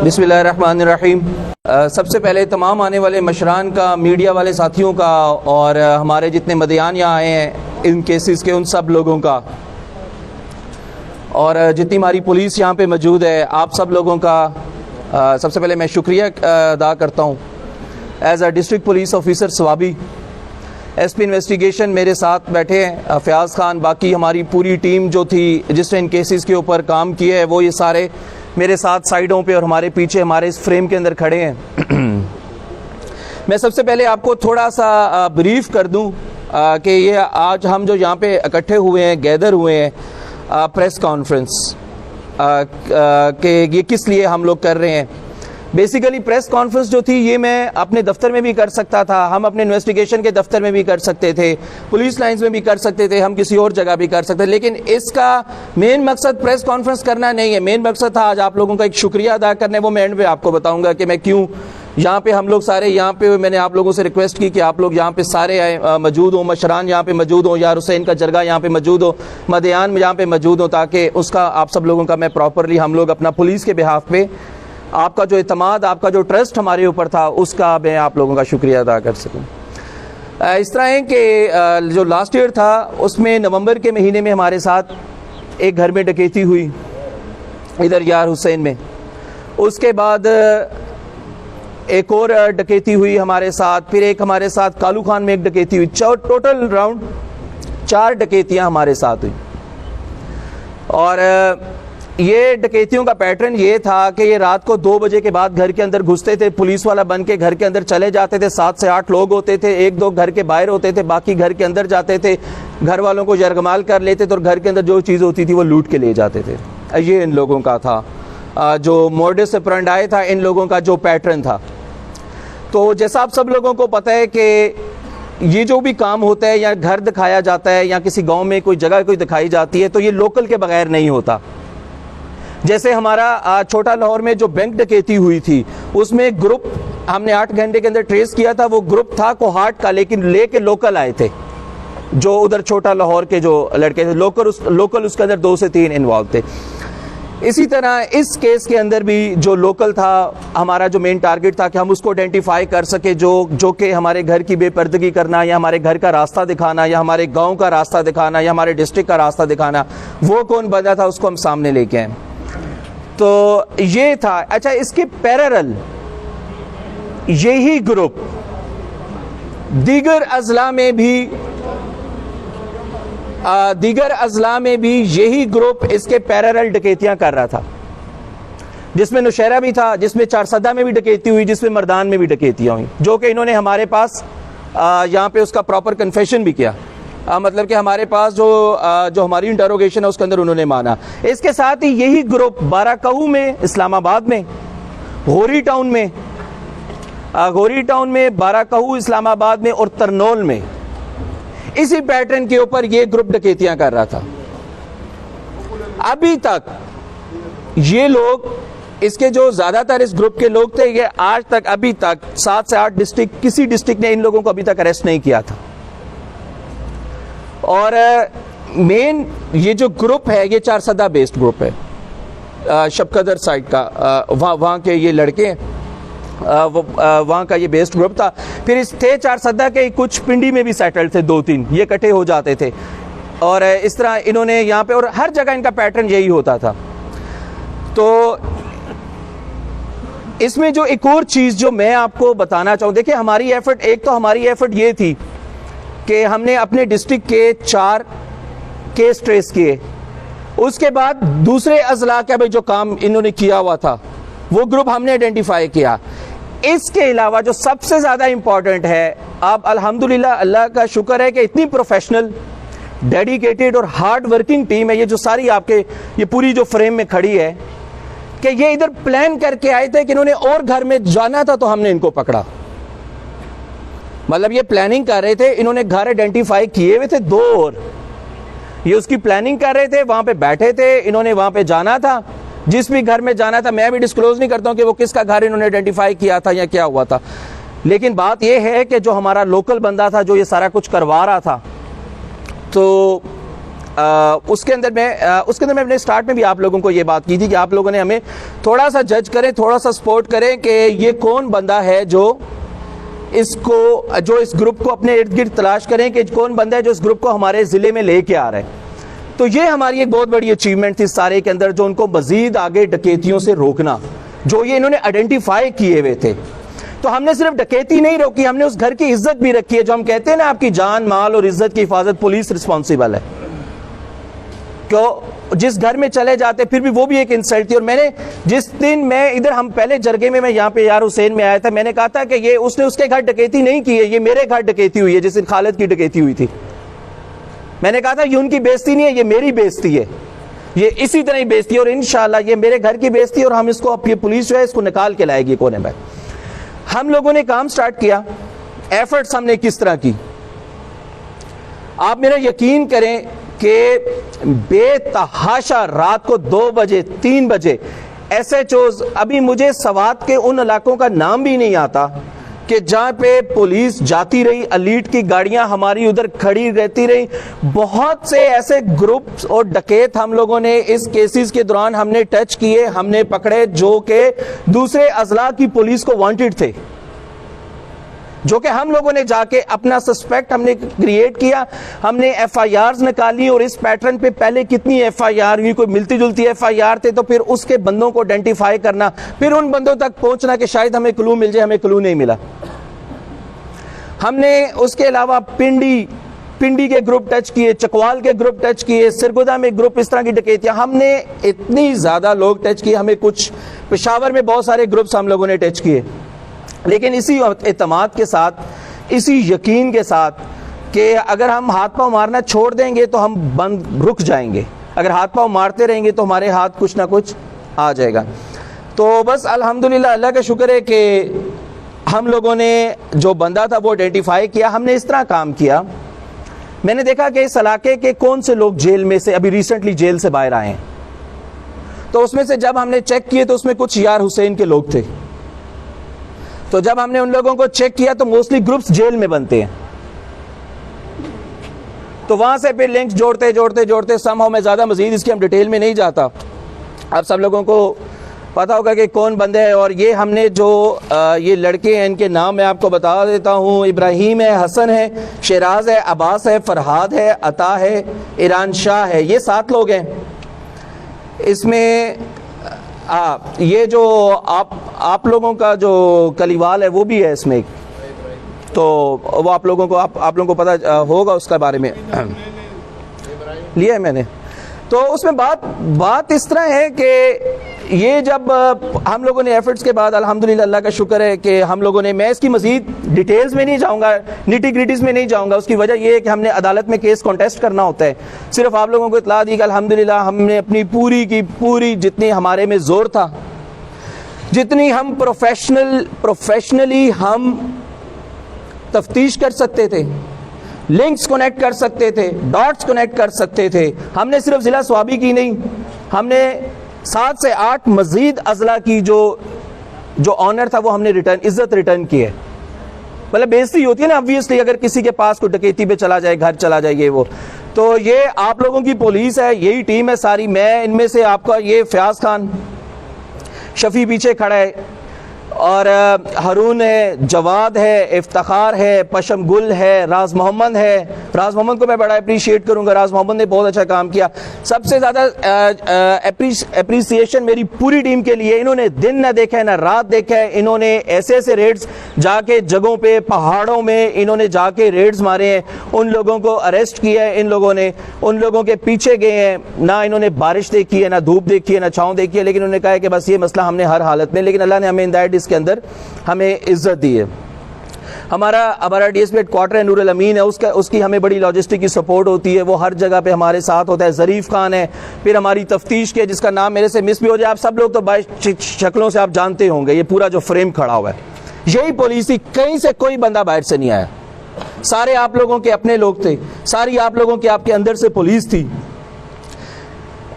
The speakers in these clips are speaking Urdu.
بسم اللہ الرحمن الرحیم۔ سب سے پہلے تمام آنے والے مشران کا، میڈیا والے ساتھیوں کا اور ہمارے جتنے مدعیان یہاں آئے ہیں ان کیسز کے، ان سب لوگوں کا، اور جتنی ہماری پولیس یہاں پہ موجود ہے، آپ سب لوگوں کا سب سے پہلے میں شکریہ ادا کرتا ہوں۔ As a district police officer Swabi, S P investigation میرے ساتھ بیٹھے ہیں فیاض خان، باقی ہماری پوری ٹیم جو تھی جس نے ان کیسز کے اوپر کام کیا ہے وہ یہ سارے میرے ساتھ سائیڈوں پہ اور ہمارے پیچھے ہمارے اس فریم کے اندر کھڑے ہیں۔ میں سب سے پہلے آپ کو تھوڑا سا بریف کر دوں کہ یہ آج ہم جو یہاں پہ اکٹھے ہوئے ہیں، گیدر ہوئے ہیں پریس کانفرنس، کہ یہ کس لیے ہم لوگ کر رہے ہیں۔ بیسیکلی پریس کانفرنس جو تھی یہ میں اپنے دفتر میں بھی کر سکتا تھا، ہم اپنے انویسٹیگیشن کے دفتر میں بھی کر سکتے تھے، پولیس لائنز میں بھی کر سکتے تھے، ہم کسی اور جگہ بھی کر سکتے تھے، لیکن اس کا مین مقصد پریس کانفرنس کرنا نہیں ہے۔ مین مقصد تھا آج آپ لوگوں کا ایک شکریہ ادا کرنا ہے، وہ میں اینڈ پہ آپ کو بتاؤں گا کہ میں کیوں یہاں پہ ہم لوگ سارے یہاں پہ، میں نے آپ لوگوں سے ریکویسٹ کی کہ آپ لوگ یہاں پہ سارے موجود ہوں، مشران یہاں پہ موجود ہوں، یار حسین کا جرگہ یہاں پہ موجود ہو، مدعیان یہاں پہ موجود ہوں، تاکہ اس کا آپ سب لوگوں کا میں پراپرلی ہم لوگ اپنا پولیس کے بہاف پہ آپ کا جو اعتماد، آپ کا جو ٹرسٹ ہمارے اوپر تھا اس کا میں آپ لوگوں کا شکریہ ادا کر سکوں۔ اس طرح ہے کہ جو لاسٹ ایئر تھا اس میں نومبر کے مہینے میں ہمارے ساتھ ایک گھر میں ڈکیتی ہوئی ادھر یار حسین میں، اس کے بعد ایک اور ڈکیتی ہوئی ہمارے ساتھ، پھر ایک ہمارے ساتھ کالو خان میں ایک ڈکیتی ہوئی، ٹوٹل راؤنڈ 4 ڈکیتیاں ہمارے ساتھ ہوئی۔ اور یہ ڈکیتیوں کا پیٹرن یہ تھا کہ یہ رات کو 2 بجے کے بعد گھر کے اندر گھستے تھے، پولیس والا بن کے گھر کے اندر چلے جاتے تھے، 7 سے 8 لوگ ہوتے تھے، 1-2 گھر کے باہر ہوتے تھے، باقی گھر کے اندر جاتے تھے، گھر والوں کو یرغمال کر لیتے تھے اور گھر کے اندر جو چیز ہوتی تھی وہ لوٹ کے لے جاتے تھے۔ یہ ان لوگوں کا تھا جو موڈس اپرنڈائی تھا، ان لوگوں کا جو پیٹرن تھا۔ تو جیسا آپ سب لوگوں کو پتہ ہے کہ یہ جو بھی کام ہوتا ہے یا گھر دکھایا جاتا ہے یا کسی گاؤں میں کوئی جگہ کوئی دکھائی جاتی ہے تو یہ لوکل کے بغیر نہیں ہوتا۔ جیسے ہمارا چھوٹا لاہور میں جو بینک ڈکیتی ہوئی تھی اس میں ایک گروپ ہم نے 8 گھنٹے کے اندر ٹریس کیا تھا، وہ گروپ تھا کوہاٹ کا، لیکن لے کے لوکل آئے تھے، جو ادھر چھوٹا لاہور کے جو لڑکے تھے، لوکل اس کے اندر 2 سے 3 انوالو تھے۔ اسی طرح اس کیس کے اندر بھی جو لوکل تھا، ہمارا جو مین ٹارگٹ تھا کہ ہم اس کو آئیڈینٹیفائی کر سکے جو کہ ہمارے گھر کی بے پردگی کرنا یا ہمارے گھر کا راستہ دکھانا یا ہمارے گاؤں کا راستہ دکھانا یا ہمارے ڈسٹرکٹ کا راستہ دکھانا، وہ کون بندہ تھا اس کو ہم سامنے لے کے آئے۔ تو یہ تھا۔ اچھا، اس کے پیرالل یہی گروپ دیگر اضلاع میں بھی یہی گروپ اس کے پیرالل ڈکیتیاں کر رہا تھا، جس میں نوشہرہ بھی تھا، جس میں چارسدہ میں بھی ڈکیتی ہوئی، جس میں مردان میں بھی ڈکیتیاں ہوئی، جو کہ انہوں نے ہمارے پاس یہاں پہ اس کا پراپر کنفیشن بھی کیا، مطلب کہ ہمارے پاس جو ہماری انٹروگیشن ہے اس کے اندر انہوں نے مانا۔ اس کے ساتھ ہی یہی گروپ بارہ-کہو میں، اسلام آباد میں، غوری ٹاؤن میں، بارہ-کہو اسلام آباد میں اور ترنول میں اسی پیٹرن کے اوپر یہ گروپ ڈکیتیاں کر رہا تھا۔ ابھی تک یہ لوگ، اس کے جو زیادہ تر اس گروپ کے لوگ تھے، یہ آج تک ابھی تک 7 سے 8 ڈسٹرکٹ، کسی ڈسٹرکٹ نے ان لوگوں کو ابھی تک اریسٹ نہیں کیا تھا۔ اور مین یہ جو گروپ ہے یہ چارسدہ بیسڈ گروپ ہے، شبقدر سائٹ کا، وہاں کے یہ لڑکے ہیں، وہاں کا یہ بیسڈ گروپ تھا۔ پھر اس تھے چارسدہ کے کچھ پنڈی میں بھی سیٹل تھے، 2-3 یہ اکٹھے ہو جاتے تھے، اور اس طرح انہوں نے یہاں پہ، اور ہر جگہ ان کا پیٹرن یہی ہوتا تھا۔ تو اس میں جو ایک اور چیز جو میں آپ کو بتانا چاہوں، دیکھیں ہماری ایفرٹ، ایک تو ہماری ایفرٹ یہ تھی کہ ہم نے اپنے ڈسٹرکٹ کے 4 کیس ٹریس کیے، اس کے بعد دوسرے اضلاع کا بھی جو کام انہوں نے کیا ہوا تھا وہ گروپ ہم نے آئیڈینٹیفائی کیا۔ اس کے علاوہ جو سب سے زیادہ امپورٹنٹ ہے، آپ الحمدللہ اللہ کا شکر ہے کہ اتنی پروفیشنل، ڈیڈیکیٹڈ اور ہارڈ ورکنگ ٹیم ہے یہ جو ساری آپ کے یہ پوری جو فریم میں کھڑی ہے، کہ یہ ادھر پلان کر کے آئے تھے کہ انہوں نے اور گھر میں جانا تھا تو ہم نے ان کو پکڑا۔ مطلب یہ پلاننگ کر رہے تھے، انہوں نے گھر آئیڈینٹیفائی کیے ہوئے تھے 2 اور یہ اس کی پلاننگ کر رہے تھے، وہاں پہ بیٹھے تھے، انہوں نے وہاں پہ جانا تھا، جس بھی گھر میں جانا تھا۔ میں بھی ڈسکلوز نہیں کرتا ہوں کہ وہ کس کا گھر انہوں نے آئیڈینٹیفائی کیا تھا یا کیا ہوا تھا، لیکن بات یہ ہے کہ جو ہمارا لوکل بندہ تھا جو یہ سارا کچھ کروا رہا تھا، تو اس کے اندر میں اپنے سٹارٹ میں بھی آپ لوگوں کو یہ بات کی تھی کہ آپ لوگوں نے ہمیں تھوڑا سا جج کریں, تھوڑا سا سپورٹ کریں کہ یہ کون بندہ ہے جو اس گروپ کو اپنے ارد گرد تلاش کریں کہ کون بندہ ہے جو اس گروپ کو ہمارے ضلع میں لے کے آ رہا ہے. تو یہ ہماری ایک بہت بڑی اچیومنٹ تھی سارے کے اندر, جو ان کو مزید آگے ڈکیتیوں سے روکنا, جو یہ انہوں نے آئیڈینٹیفائی کیے ہوئے تھے. تو ہم نے صرف ڈکیتی نہیں روکی, ہم نے اس گھر کی عزت بھی رکھی ہے. جو ہم کہتے ہیں نا آپ کی جان مال اور عزت کی حفاظت پولیس رسپانسیبل ہے, کیوں جس گھر میں چلے جاتے پھر بھی وہ بھی ایک انسلٹ تھی. اور میں نے جس دن میں ادھر ہم پہلے جرگے میں یہاں پہ یار حسین میں آیا تھا, میں نے کہا تھا کہ یہ اس نے اس کے گھر ڈکیتی نہیں کی ہے, یہ میرے گھر ڈکیتی ہوئی ہے جس دن خالد کی ڈکیتی ہوئی تھی. میں نے کہا تھا یہ ان کی بےزتی نہیں ہے, یہ میری بےزتی ہے, یہ اسی طرح ہی بےزتی ہے, اور انشاءاللہ یہ میرے گھر کی بےزتی ہے, اور ہم اس کو اب یہ پولیس جو ہے اس کو نکال کے لائے گی کونے میں. ہم لوگوں نے کام سٹارٹ کیا, ایفرٹس ہم نے کس طرح کی, آپ میرا یقین کریں کہ بے تحاشا رات کو 2 بجے 3 بجے ایس ایچ اوز, ابھی مجھے سوات کے ان علاقوں کا نام بھی نہیں آتا کہ جہاں پہ پولیس جاتی رہی, ایلیٹ کی گاڑیاں ہماری ادھر کھڑی رہتی رہی. بہت سے ایسے گروپس اور ڈکیت ہم لوگوں نے اس کیسز کے دوران ہم نے ٹچ کیے, ہم نے پکڑے, جو کہ دوسرے اضلاع کی پولیس کو وانٹڈ تھے, جو کہ ہم لوگوں نے جا کے اپنا سسپیکٹ ہم نے کریٹ کیا, ہم نے ایف آئی آرز نکالی. اور اس پیٹرن پہ پہلے کتنی ایف آئی آر ہوئی, کوئی ملتی جلتی ایف آئی آر تھے, تو پھر اس کے بندوں کو آئیڈینٹیفائی کرنا, پھر ان بندوں تک پہنچنا کہ شاید ہمیں کلو مل جائے, ہمیں کلو نہیں ملا. ہم نے اس کے علاوہ پنڈی کے گروپ ٹچ کیے, چکوال کے گروپ ٹچ کیے, سرگودا میں گروپ, اس طرح کی ڈکیتیاں ہم نے اتنی زیادہ لوگ ٹچ کیے. ہمیں کچھ پشاور میں بہت سارے گروپس ہم لوگوں نے ٹچ کیے, لیکن اسی اعتماد کے ساتھ, اسی یقین کے ساتھ کہ اگر ہم ہاتھ پاؤں مارنا چھوڑ دیں گے تو ہم رک جائیں گے, اگر ہاتھ پاؤں مارتے رہیں گے تو ہمارے ہاتھ کچھ نہ کچھ آ جائے گا. تو بس الحمدللہ اللہ کا شکر ہے کہ ہم لوگوں نے جو بندہ تھا وہ آئیڈینٹیفائی کیا. ہم نے اس طرح کام کیا, میں نے دیکھا کہ اس علاقے کے کون سے لوگ جیل میں سے ابھی ریسنٹلی جیل سے باہر آئے ہیں, تو اس میں سے جب ہم نے چیک کیے تو اس میں کچھ یار حسین کے لوگ تھے. تو جب ہم نے ان لوگوں کو چیک کیا تو موسٹلی گروپس جیل میں بنتے ہیں, تو وہاں سے پھر لنکس جوڑتے سم ہاؤ, میں زیادہ مزید اس کی ہم ڈیٹیل میں نہیں جاتا, آپ سب لوگوں کو پتا ہوگا کہ کون بندے ہیں. اور یہ ہم نے جو یہ لڑکے ہیں ان کے نام میں آپ کو بتا دیتا ہوں, ابراہیم ہے, حسن ہے, شیراز ہے, عباس ہے, فرحاد ہے, عطا ہے, ایران شاہ ہے, یہ 7 لوگ ہیں. اس میں یہ جو آپ لوگوں کا جو کلیوال ہے وہ بھی ہے اس میں, تو وہ آپ لوگوں کو پتا ہوگا اس کے بارے میں, لیا ہے میں نے. تو اس میں بات اس طرح ہے کہ یہ جب ہم لوگوں نے ایفرٹس کے بعد الحمدللہ اللہ کا شکر ہے کہ ہم لوگوں نے, میں اس کی مزید ڈیٹیلز میں نہیں جاؤں گا, نیٹی گریٹیز میں نہیں جاؤں گا, اس کی وجہ یہ ہے کہ ہم نے عدالت میں کیس کانٹیسٹ کرنا ہوتا ہے. صرف آپ لوگوں کو اطلاع دی کہ الحمدللہ ہم نے اپنی پوری جتنی ہمارے میں زور تھا, جتنی ہم پروفیشنلی ہم تفتیش کر سکتے تھے, لنکس کنیکٹ کر سکتے تھے, ڈاٹس کنیکٹ کر سکتے تھے, ہم نے صرف ضلع سوابی کی نہیں, ہم نے 7 سے 8 مزید اضلاع کی جو آنر تھا وہ ہم نے عزت ریٹرن کی ہے. مطلب بےزتی ہوتی ہے نا obviously, اگر کسی کے پاس کوئی ڈکیتی پہ چلا جائے, گھر چلا جائے, وہ تو یہ آپ لوگوں کی پولیس ہے, یہی ٹیم ہے ساری. میں ان میں سے آپ کا یہ فیاض خان, شفیع پیچھے کھڑا ہے, اور ہارون ہے, جواد ہے, افتخار ہے, پشم گل ہے, راز محمد ہے. راز محمد کو میں بڑا اپریشیٹ کروں گا, راز محمد نے بہت اچھا کام کیا. سب سے زیادہ اپریسیشن میری پوری ٹیم کے لیے, انہوں نے دن نہ دیکھا ہے نہ رات دیکھا ہے, انہوں نے ایسے ریڈز جا کے جگہوں پہ پہاڑوں میں انہوں نے جا کے ریڈز مارے ہیں, ان لوگوں کو اریسٹ کیا ہے, ان لوگوں نے ان لوگوں کے پیچھے گئے ہیں, نہ انہوں نے بارش دیکھی ہے, نہ دھوپ دیکھی ہے, نہ چھاؤں دیکھی ہے, لیکن انہوں نے کہا ہے کہ بس یہ مسئلہ ہم نے ہر حالت میں, لیکن اللہ نے ہمیں ہدایت اس کے اندر ہمیں عزت دی ہے. ہمارا D S P headquarter ہے, نور الامین ہے, اس کی ہمیں بڑی لاجسٹک کی سپورٹ ہوتی ہے, وہ ہر جگہ پہ ہمارے ساتھ ہوتا ہے. ظریف خان ہے, پھر ہماری تفتیش کے جس کا نام میرے سے مس بھی ہو جائے, آپ سب لوگ تو شکلوں سے آپ جانتے ہوں گے, یہ پورا جو فریم کھڑا ہوا ہے یہی پولیس تھی, کہیں سے کوئی بندہ باہر سے نہیں آیا, سارے آپ لوگوں کے اپنے لوگ تھے, ساری آپ لوگوں کے آپ کے اندر سے پولیس تھی.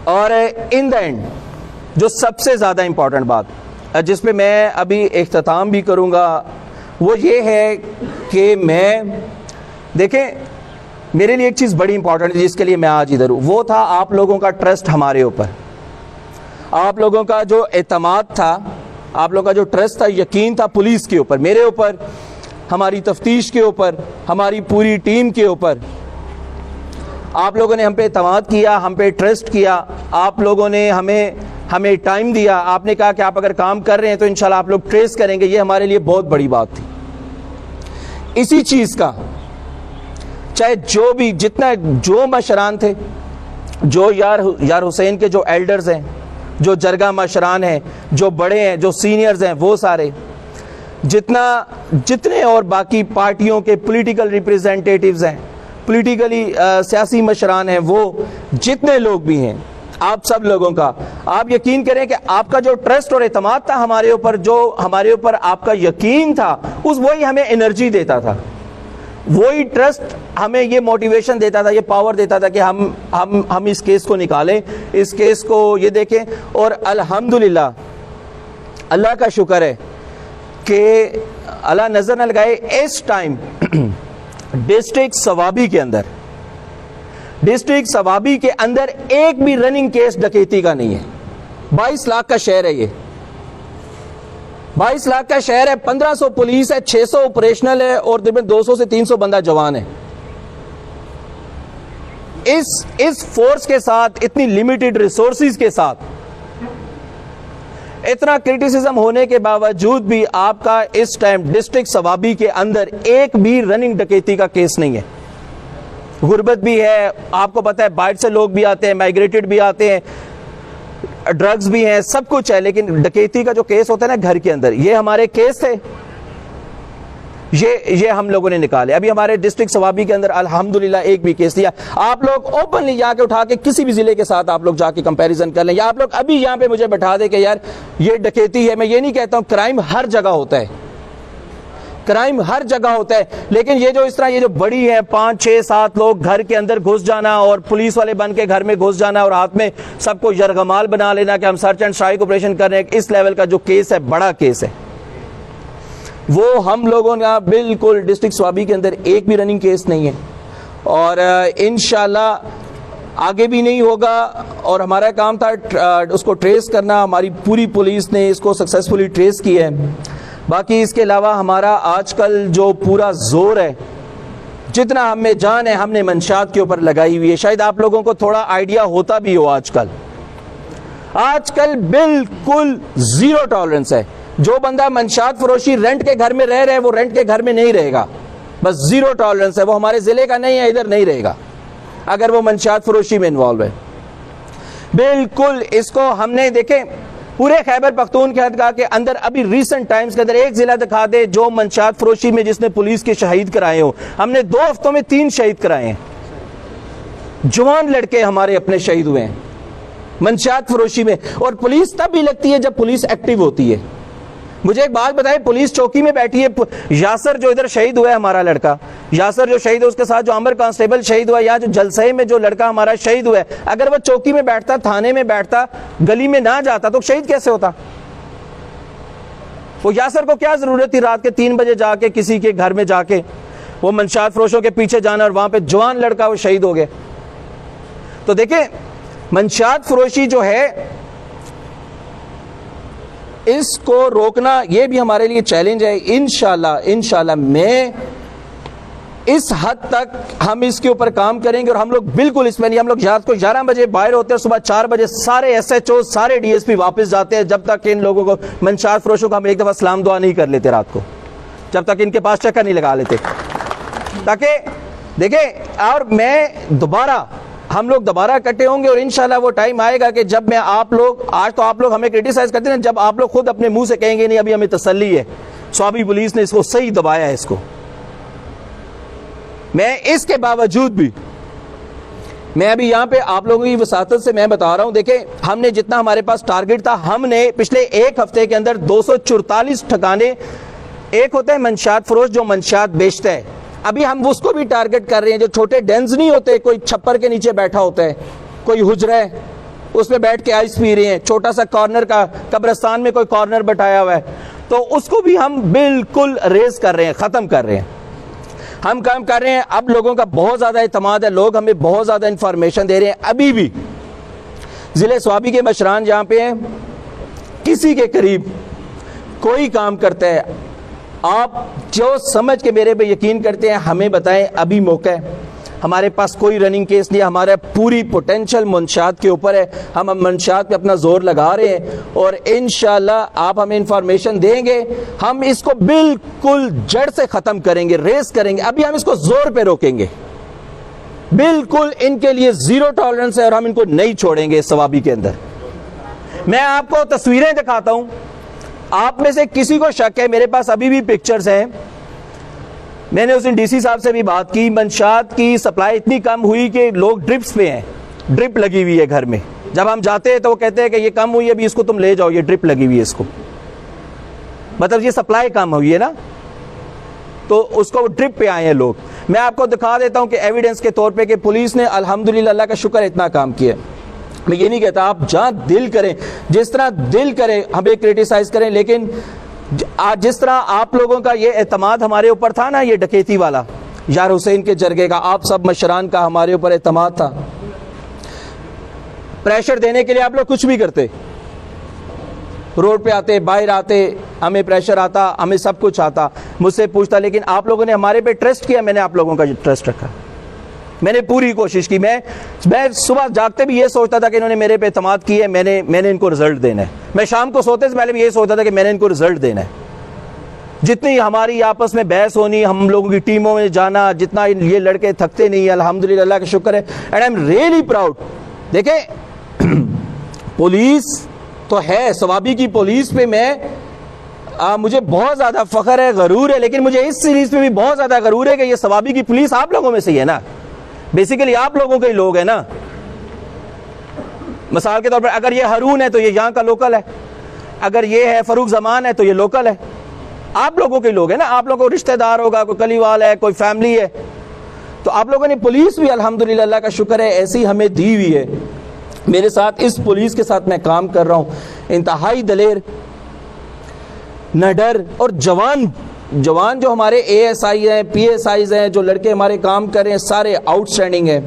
اور ان دا اینڈ جو سب سے زیادہ امپورٹنٹ بات جس پہ میں ابھی اختتام بھی کروں گا وہ یہ ہے کہ دیکھیں میرے لیے ایک چیز بڑی امپورٹنٹ ہے جس کے لیے میں آج ادھر ہوں، وہ تھا آپ لوگوں کا ٹرسٹ ہمارے اوپر، آپ لوگوں کا جو اعتماد تھا، آپ لوگوں کا جو ٹرسٹ تھا، یقین تھا پولیس کے اوپر، میرے اوپر، ہماری تفتیش کے اوپر، ہماری پوری ٹیم کے اوپر۔ آپ لوگوں نے ہم پہ اعتماد کیا، ہم پہ ٹرسٹ کیا، آپ لوگوں نے ہمیں ٹائم دیا، آپ نے کہا کہ آپ اگر کام کر رہے ہیں تو انشاءاللہ آپ لوگ ٹریس کریں گے، یہ ہمارے لیے بہت بڑی بات تھی۔ اسی چیز کا چاہے جو مشران تھے، جو یار حسین کے جو ایلڈرز ہیں، جو جرگہ مشران ہیں، جو بڑے ہیں، جو سینئرز ہیں، وہ سارے جتنے اور باقی پارٹیوں کے پولیٹیکل ریپریزنٹیٹیوز ہیں، پولیٹیکلی سیاسی مشران ہیں، وہ جتنے لوگ بھی ہیں، آپ سب لوگوں کا آپ یقین کریں کہ آپ کا جو ٹرسٹ اور اعتماد تھا ہمارے اوپر، جو ہمارے اوپر آپ کا یقین تھا، وہی ہمیں انرجی دیتا تھا، وہی ٹرسٹ ہمیں یہ موٹیویشن دیتا تھا، یہ پاور دیتا تھا کہ ہم اس کیس کو نکالیں، اس کیس کو یہ دیکھیں۔ اور الحمدللہ اللہ کا شکر ہے کہ اللہ نظر نہ لگائے، اس ٹائم ڈسٹرکٹ ثوابی کے اندر ایک بھی رننگ کیس ڈکیتی کا نہیں ہے۔ 22 لاکھ کا شہر ہے، یہ 22 لاکھ کا شہر ہے، 1500 پولیس ہے، 600 آپریشنل ہے، اور تقریباً 200 سے 300 بندہ جوان ہے۔ اس فورس کے ساتھ، اتنی لمیٹڈ ریسورسز کے ساتھ، اتنا کرٹیسزم ہونے کے باوجود بھی آپ کا اس ٹائم ڈسٹرکٹ ثوابی کے اندر ایک بھی رننگ ڈکیتی کا کیس نہیں ہے۔ غربت بھی ہے، آپ کو پتہ ہے، باہر سے لوگ بھی آتے ہیں، مائگریٹڈ بھی آتے ہیں، ڈرگز بھی ہیں، سب کچھ ہے، لیکن ڈکیتی کا جو کیس ہوتا ہے نا گھر کے اندر، یہ ہمارے کیس تھے، یہ ہم لوگوں نے نکالے۔ ابھی ہمارے ڈسٹرکٹ ثوابی کے اندر الحمدللہ ایک بھی کیس دیا۔ آپ لوگ اوپنلی جا کے اٹھا کے کسی بھی ضلع کے ساتھ آپ لوگ جا کے کمپیریزن کر لیں، یا آپ لوگ ابھی یہاں پہ مجھے بٹھا دیں کہ یار یہ ڈکیتی ہے۔ میں یہ نہیں کہتا ہوں، کرائم ہر جگہ ہوتا ہے، کرائم ہر جگہ ہوتا ہے، لیکن یہ جو اس طرح یہ جو بڑی ہے 5 6 7 لوگ گھر کے اندر گھس جانا اور پولیس والے بن کے گھر میں گھس جانا اور ہاتھ میں سب کو یرغمال بنا لینا کہ ہم سرچ اینڈ اسٹرائک آپریشن کر رہے ہیں، اس لیول کا جو کیس ہے، بڑا کیس ہے، وہ ہم لوگوں نے بالکل ڈسٹرکٹ ثوابی کے اندر ایک بھی رننگ کیس نہیں ہے، اور انشاءاللہ آگے بھی نہیں ہوگا۔ اور ہمارا کام تھا اس کو ٹریس کرنا، ہماری پوری پولیس نے اس کو سکسیسفلی ٹریس کیا ہے۔ باقی اس کے علاوہ ہمارا آج کل جو پورا زور ہے، جتنا ہم میں جان ہے، ہم نے منشیات کے اوپر لگائی ہوئی ہے۔ شاید آپ لوگوں کو تھوڑا آئیڈیا ہوتا بھی ہو، آج کل بالکل زیرو ٹالرنس ہے۔ جو بندہ منشیات فروشی رینٹ کے گھر میں رہ رہے، وہ رینٹ کے گھر میں نہیں رہے گا، بس زیرو ٹالرنس ہے، وہ ہمارے ضلع کا نہیں ہے، ادھر نہیں رہے گا اگر وہ منشیات فروشی میں انوالو ہے۔ بالکل اس کو ہم نے دیکھیں پورے خیبر پختونخوا کے اندر ابھی ریسنٹ ٹائمز کے اندر ایک ضلع دکھا دے جو منشیات فروشی میں جس نے پولیس کے شہید کرائے ہو۔ ہم نے 2 ہفتوں میں 3 شہید کرائے ہیں، جوان لڑکے ہمارے اپنے شہید ہوئے ہیں منشیات فروشی میں۔ اور پولیس تب بھی لگتی ہے جب پولیس ایکٹیو ہوتی ہے۔ مجھے ایک بات بتائیں، پولیس چوکی میں بیٹھی ہے، یاسر جو ادھر شہید ہوا ہے ہمارا لڑکا، یاسر جو شہید ہے، اس کے ساتھ جو عمر کانسٹیبل شہید ہوا ہے، یا جو جلسے میں جو لڑکا ہمارا شہید ہوا ہے، اگر وہ چوکی میں بیٹھتا، تھانے میں بیٹھتا، گلی میں نہ جاتا تو شہید کیسے ہوتا؟ وہ یاسر کو کیا ضرورت تھی رات کے 3 بجے جا کے کسی کے گھر میں جا کے وہ منشیات فروشوں کے پیچھے جانا، اور وہاں پہ جوان لڑکا وہ شہید ہو گئے۔ تو دیکھیں منشیات فروشی جو ہے، اس کو روکنا یہ بھی ہمارے لیے چیلنج ہے۔ انشاءاللہ میں اس حد تک ہم اس کے اوپر کام کریں گے، اور ہم لوگ بالکل اس میں نہیں، ہم لوگ رات کو 11 بجے باہر ہوتے ہیں، صبح 4 بجے سارے SHO سارے DSP واپس جاتے ہیں، جب تک ان لوگوں کو منشیات فروشوں کو ہم ایک دفعہ سلام دعا نہیں کر لیتے رات کو، جب تک ان کے پاس چکر نہیں لگا لیتے، تاکہ دیکھیں۔ اور ہم لوگ دوبارہ اکٹھے ہوں گے، اور انشاءاللہ وہ ٹائم آئے گا کہ جب میں آپ لوگ، آج تو آپ لوگ ہمیں کرٹیسائز کرتے ہیں، جب آپ لوگ خود اپنے منہ سے کہیں گے نہیں ابھی ہمیں تسلی ہے، ثوابی پولیس نے اس کو صحیح دبایا ہے۔ اس کو میں اس کے باوجود بھی میں ابھی یہاں پہ آپ لوگوں کی وساطت سے میں بتا رہا ہوں، دیکھیں ہم نے جتنا ہمارے پاس ٹارگٹ تھا، ہم نے پچھلے 1 ہفتے کے اندر 244 ٹھکانے، ایک ہوتا ہے منشیات فروش جو منشیات بیچتا ہے، ابھی ہم اس کو بھی ٹارگٹ کر رہے ہیں، جو چھوٹے ڈینز نہیں ہوتے، کوئی چھپر کے نیچے بیٹھا ہوتا ہے، کوئی حجرہ ہے اس میں بیٹھ کے آئس پی رہے ہیں، چھوٹا سا کارنر کا قبرستان میں کوئی کارنر بٹھایا ہوا ہے، تو اس کو بھی ہم بالکل ریز کر رہے ہیں، ختم کر رہے ہیں۔ ہم کام کر رہے ہیں. اب لوگوں کا بہت زیادہ اعتماد ہے, لوگ ہمیں بہت زیادہ انفارمیشن دے رہے ہیں. ابھی بھی ضلع سوابی کے مشران جہاں پہ ہیں, کسی کے قریب کوئی کام کرتا ہے, آپ جو سمجھ کے میرے پہ یقین کرتے ہیں ہمیں بتائیں. ابھی موقع ہے, ہمارے پاس کوئی رننگ کیس نہیں ہے, ہمارا پوری پوٹینشل منشیات کے اوپر ہے. ہم منشیات پہ اپنا زور لگا رہے ہیں اور انشاءاللہ آپ ہمیں انفارمیشن دیں گے, ہم اس کو بالکل جڑ سے ختم کریں گے, ریز کریں گے. ابھی ہم اس کو زور پہ روکیں گے, بالکل ان کے لیے زیرو ٹالرنس ہے اور ہم ان کو نہیں چھوڑیں گے. سوابی کے اندر میں آپ کو تصویریں دکھاتا ہوں, آپ میں سے کسی کو شک ہے, میرے پاس ابھی بھی پکچرز ہیں. میں نے اس دن ڈی سی صاحب سے بھی بات کی, منشیات کی سپلائی اتنی کم ہوئی کہ لوگ ڈرپس پہ ہیں, ڈرپ لگی ہوئی ہے گھر میں. جب ہم جاتے ہیں تو وہ کہتے ہیں کہ یہ کم ہوئی ہے, ابھی اس کو تم لے جاؤ, یہ ڈرپ لگی ہوئی ہے اس کو. مطلب یہ سپلائی کم ہوئی ہے نا, تو اس کو ڈرپ پہ آئے ہیں لوگ. میں آپ کو دکھا دیتا ہوں کہ ایویڈنس کے طور پہ کہ پولیس نے الحمدللہ اللہ کا شکر اتنا کام کیا. میں یہ نہیں کہتا, آپ جہاں دل کریں, جس طرح دل کریں ہمیں کرٹیسائز کریں, لیکن جس طرح آپ لوگوں کا یہ اعتماد ہمارے اوپر تھا نا, یہ ڈکیتی والا یار حسین کے جرگے کا, آپ سب مشران کا ہمارے اوپر اعتماد تھا. پریشر دینے کے لیے آپ لوگ کچھ بھی کرتے, روڈ پہ آتے, باہر آتے, ہمیں پریشر آتا, ہمیں سب کچھ آتا, مجھ سے پوچھتا, لیکن آپ لوگوں نے ہمارے پہ ٹرسٹ کیا, میں نے آپ لوگوں کا ٹرسٹ رکھا, میں نے پوری کوشش کی. میں صبح جاگتے بھی یہ سوچتا تھا کہ انہوں نے میرے پہ اعتماد کی ہے, میں نے ان کو رزلٹ دینا ہے. میں شام کو سوتے سے پہلے بھی یہ سوچتا تھا کہ میں نے ان کو رزلٹ دینا ہے. جتنی ہماری آپس میں بحث ہونی, ہم لوگوں کی ٹیموں میں جانا, جتنا یہ لڑکے تھکتے نہیں, الحمدللہ اللہ کا شکر ہے. And I am really proud. دیکھیں پولیس تو ہے, سوابی کی پولیس پہ مجھے بہت زیادہ فخر ہے, غرور ہے, لیکن مجھے اس سیریز پہ بھی بہت زیادہ غرور ہے کہ یہ سوابی کی پولیس آپ لوگوں میں سے ہی ہے نا. بیسیکلی آپ لوگوں کے ہی لوگ ہیں نا. مثال کے طور پر اگر یہ ہارون ہے تو یہ یہاں کا لوکل ہے, اگر یہ ہے فاروق زمان ہے تو یہ لوکل ہے, آپ لوگوں کے لوگ ہیں نا. آپ لوگوں کو رشتہ دار ہوگا, کوئی کلیوال ہے, کوئی فیملی ہے, تو آپ لوگوں نے پولیس بھی الحمدللہ اللہ کا شکر ہے ایسی ہمیں دی ہوئی ہے. میرے ساتھ اس پولیس کے ساتھ میں کام کر رہا ہوں, انتہائی دلیر, نہ ڈر, اور جوان جو ہمارے اے ایس آئی ہیں, پی ایس آئیز ہیں, جو لڑکے ہمارے کام کر رہے ہیں سارے آؤٹ اسٹینڈنگ ہیں,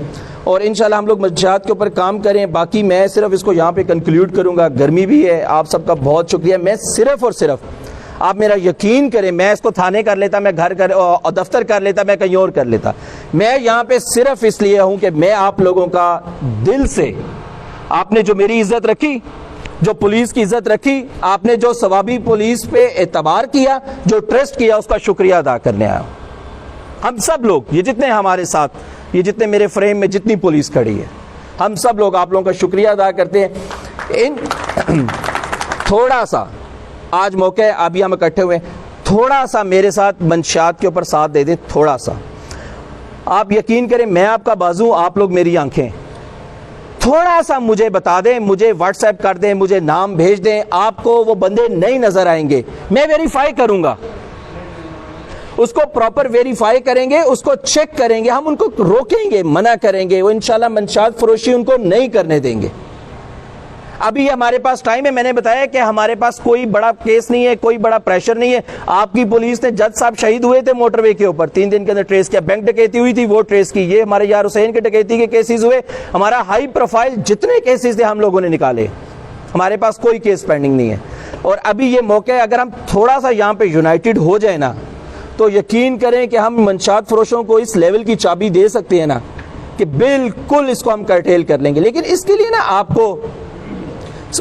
اور انشاءاللہ ہم لوگ منشیات کے اوپر کام کریں. باقی میں صرف اس کو یہاں پہ کنکلیوڈ کروں گا, گرمی بھی ہے, آپ سب کا بہت شکریہ. میں صرف اور صرف, آپ میرا یقین کریں, میں اس کو تھانے کر لیتا, میں گھر دفتر کر لیتا, میں کہیں اور کر لیتا. میں یہاں پہ صرف اس لیے ہوں کہ میں آپ لوگوں کا دل سے, آپ نے جو میری عزت رکھی, جو پولیس کی عزت رکھی, آپ نے جو سوابی پولیس پہ اعتبار کیا, جو ٹرسٹ کیا, اس کا شکریہ ادا کرنے آیا ہوں. ہم سب لوگ, یہ جتنے ہمارے ساتھ, یہ جتنے میرے فریم میں جتنی پولیس کھڑی ہے, ہم سب لوگ آپ لوگوں کا شکریہ ادا کرتے ہیں. تھوڑا سا آج موقع ہے, ابھی ہم اکٹھے ہوئے, تھوڑا سا میرے ساتھ منشیات کے اوپر ساتھ دے دیں, تھوڑا سا. آپ یقین کریں, میں آپ کا بازو, آپ لوگ میری آنکھیں. تھوڑا سا مجھے بتا دیں, مجھے واٹس ایپ کر دیں, مجھے نام بھیج دیں, آپ کو وہ بندے نہیں نظر آئیں گے, میں ویریفائی کروں گا, اس کو پراپر ویریفائی کریں گے, اس کو چیک کریں گے, ہم ان کو روکیں گے, منع کریں گے, وہ انشاءاللہ منشیات فروشی ان کو نہیں کرنے دیں گے. ابھی ہمارے پاس ٹائم ہے, میں نے بتایا کہ ہمارے پاس کوئی بڑا کیس نہیں ہے, کوئی بڑا پریشر نہیں ہے. آپ کی پولیس نے, جج صاحب شہید ہوئے تھے موٹر وے کے اوپر, 3 دن کے اندر ٹریس کیا. بینک ڈکیتی ہوئی تھی, وہ ٹریس کی. یہ ہمارے یار حسین کے ڈکیتی کے کیسز ہوئے, ہمارا ہائی پروفائل جتنے کیسز تھے ہم لوگوں نے نکالے. ہمارے پاس کوئی کیس پینڈنگ نہیں ہے. اور ابھی یہ موقع ہے, اگر ہم تھوڑا سا یہاں پہ یونائٹڈ ہو جائے نا, تو یقین کریں کہ ہم منشیات فروشوں کو اس لیول کی چابی دے سکتے ہیں نا کہ بالکل اس کو ہم کرٹیل کر لیں گے. لیکن اس کے لیے نا آپ کو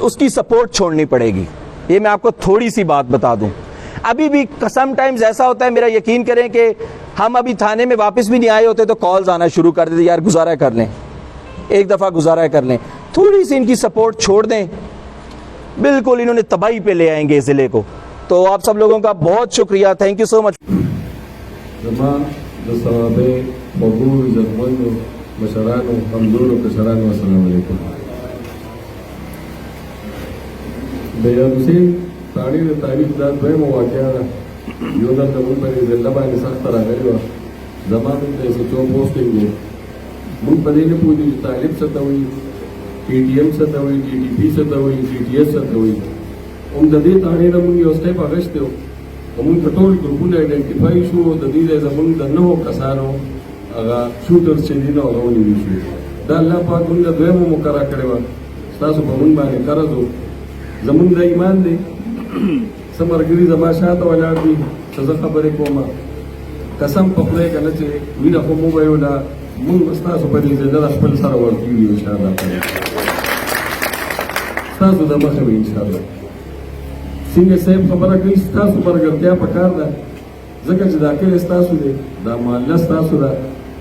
اس کی سپورٹ چھوڑنی پڑے گی. یہ میں آپ کو تھوڑی سی بات بتا دوں, ابھی بھی سم ٹائمز ایسا ہوتا ہے, میرا یقین کریں کہ ہم ابھی تھانے میں واپس بھی نہیں آئے ہوتے تو کالز آنا شروع کر دیتے, یار گزارا کر لیں, ایک دفعہ گزارا کر لیں. تھوڑی سی ان کی سپورٹ چھوڑ دیں, بالکل انہوں نے تباہی پہ لے آئیں گے ضلع کو. تو آپ سب لوگوں کا بہت شکریہ, تھینک یو سو مچ. السلام علیکم. د یار حسین تاړي د تاریخ دا دویمه واقعه ده. یو دلته موږ په دې ضلع باندې سخته راغلې وه. زما نوم د SHO پوسټینګ دی. موږ په دې نه پوهېږو چې طالب څه ته وایي, PTM څه ته وایي, DTP څه ته وایي, CTS څه ته وایي. هم د دې تاړې نه موږ یو سټیپ اخیستی و. د موږ ته ټول ګروپونه آیډنټیفای شو د دې ځای زموږ د 9 کسانو هغه شوټرز چې دي نو هغه ونیول شو دا الله پاک موږ ته دویمه مقرره کړې وه ستاسو په موږ باندې قرض و زموږ د ایمان دی څه ملګري زما شاته ولاړ دي څه زه خبرې کوم قسم په خدای که نه چې وینه خو مو به ویله موږ به ستاسو په دې ځای خپل سره ورکېږي انشاءالله ستاسو د مخه وي انشاءالله څنګه صاحب خبره کوي ستاسو ملګرتیا پکار ده ځکه چې دا کلی ستاسو دی دا محله ستاسو ده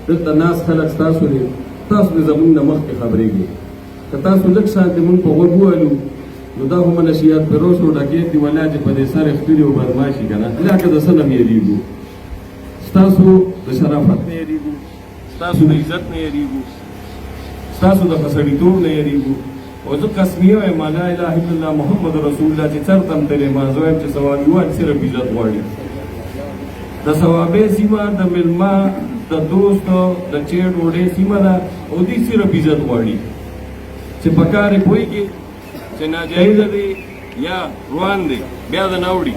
دلته ناس خلک ستاسو دی تاسو د زموږ نه مخکې خبرېږئ که تاسو لږ شانتې موږ په غوږ وویلو نو دا خو منشیات فروش او ډکیت دي ولا چې په دې سر اختري او بدماشي که نه لکه د څه نه یېرېږو ستاسو د شرافت نه یېرېږو ستاسو د عزت نه یېرېږو ستاسو د ښه سړیتوب نه یېرېږو او زه قسمیه وایم لا اله الا الله محمد رسول الله چې چېرته هم تللی ما زه وایم چې ثوابیوال صرف عزت غواړي د ثوابۍ سیمه د میلمه د دوست د چای ډوډۍ سیمه ده او دې صرف عزت غواړي چې په کار یې پوهېږي چې ناجایزه دی یا روان دی بیا د نه وړي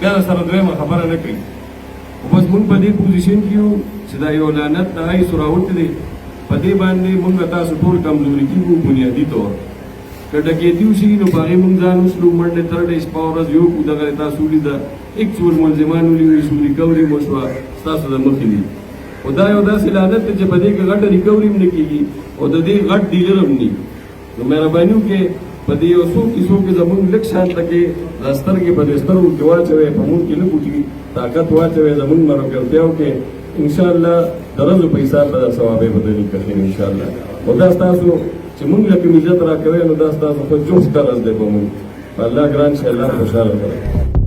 بیا د سره دویمه خبره نه کوي خو بس مونږ په دې پوزیشن کې یو چې دا یو لعنت د هایس راوتلی دی په دې باندې مونږ تاسو ټول کمزوري کېږو بنیادي طور که ډکیتي وشي نو په هغې مونږ ځان وسلو منډې ترډې شپه ورځ یو کړو دغه تاسو ولیده ایک څو ملزمان ونیولي شو ریکوري مو شوه ستاسو د مخې دي خو دا یو داسې لعنت دی چې په دې کې غټه ریکوري هم نه کېږي او د دې غټ ډیلر هم نه نو مهرباني وکړئ په دې یو څو کیسو کې زموږ لږ شانته کې دا سترګې په دې سترګو کې واچوئ په موږ کې لږ وټي طاقت واچوئ زموږ ملګرتیاو کې انشاءالله د ورځو په حساب به دا ثوابې بدلې کړي انشاءالله او دا ستاسو چې موږ له کوم عزت راکوئ نو دا ستاسو په جوش قرض دی په موږ الله ګران شي الله خوشحاله کړي